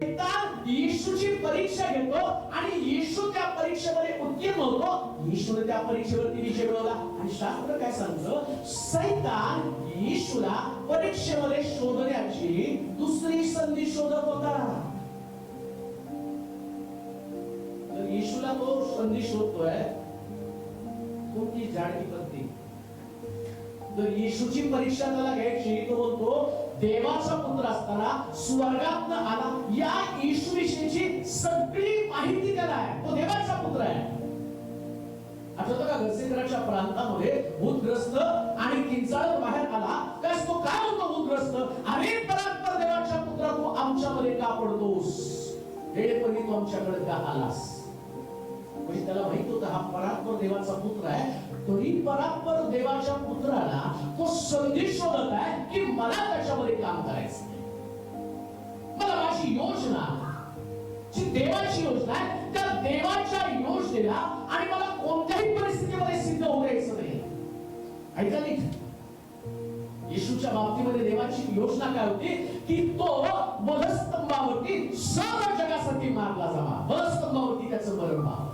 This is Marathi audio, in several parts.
येशूची परीक्षा घेतो आणि येशू त्या परीक्षेमध्ये उत्तीर्ण होतो. येशूने त्या परीक्षेवरती विजय मिळवला. आणि शास्त्र काय सांगतं, सैतान येशूला परीक्षेमध्ये शोधण्याची दुसरी संधी शोधत होता. तर येशूला तो संधी शोधतोय, कोणती जाडकी पत्ती. तर येशूची परीक्षा त्याला घ्यायची, तो म्हणतो देवाचा पुत्र असताना स्वर्गातनं आला, या येशू विषयीची सगळी माहिती त्याला आहे. तो देवाचा पुत्र आहे. आठवतं का गसेकराच्या प्रांतामध्ये भूतग्रस्त आणि किंचाळत बाहेर आला. काय तो काय होतो भूतग्रस्त, अरे परात्पर देवाच्या पुत्रा, तू आमच्यामध्ये का पडतोस, वेळेपणी तू आमच्याकडे का आलास. म्हणजे त्याला माहित होतं हा परात्पर देवाचा पुत्र आहे. तरी परात्पर देवाच्या पुत्राला तो संधी शोधत आहे की मला त्याच्यामध्ये काम करायचं, मला माझी योजना जी देवाची योजना आहे त्या देवाच्या योजनेला आणि मला कोणत्याही परिस्थितीमध्ये सिद्ध होऊ द्यायचं नाही. ऐका नीट, येशूच्या बाबतीमध्ये देवाची योजना काय होती की तो वधस्तंभावरती सर्व जगासाठी मारला जावा, वधस्तंभावरती त्याचं मरण व्हावं.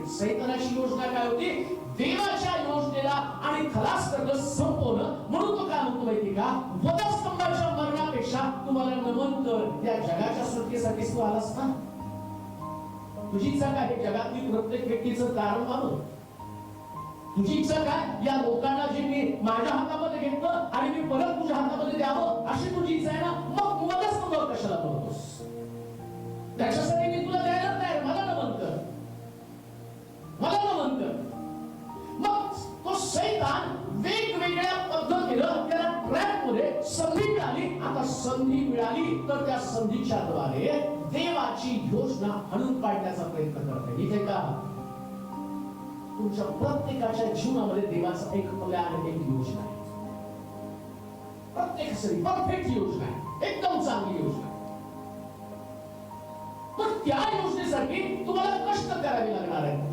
सैतानाची योजना काय होती, देवाच्या योजनेला आणि खलास करणं संपवणं. म्हणून तो काय म्हणतो माहिती का, वधस्तंभाच्या मरणापेक्षा तुम्हाला नमन कर, या जगाच्या सुटकेसाठी तू आलास ना. तुझी इच्छा काय, हे जगातली प्रत्येक व्यक्तीचं कारण मानून तुझी इच्छा काय, या लोकांना जे मी माझ्या हातामध्ये घेतलं आणि मी परत तुझ्या हातामध्ये द्यावं, अशी तुझी इच्छा आहे ना. मग वधस्तंभावर कशाला बोलतोस, त्याच्यासाठी मी तुला द्यायला नाही, मला नमन कर, मला नमन कर. मग तो सैतान वेगवेगळ्या पद्धतीनं त्याला ट्रॅपमध्ये संधी मिळाली. आता संधी मिळाली तर त्या संधीच्या द्वारे देवाची योजना हणून पाडण्याचा प्रयत्न करते. इथे का तुमच्या प्रत्येकाच्या जीवनामध्ये देवाचा एक प्लॅन, एक योजना आहे. प्रत्येकासाठी परफेक्ट योजना आहे, एकदम चांगली योजना. पण त्या योजनेसाठी तुम्हाला कष्ट करावे लागणार आहे.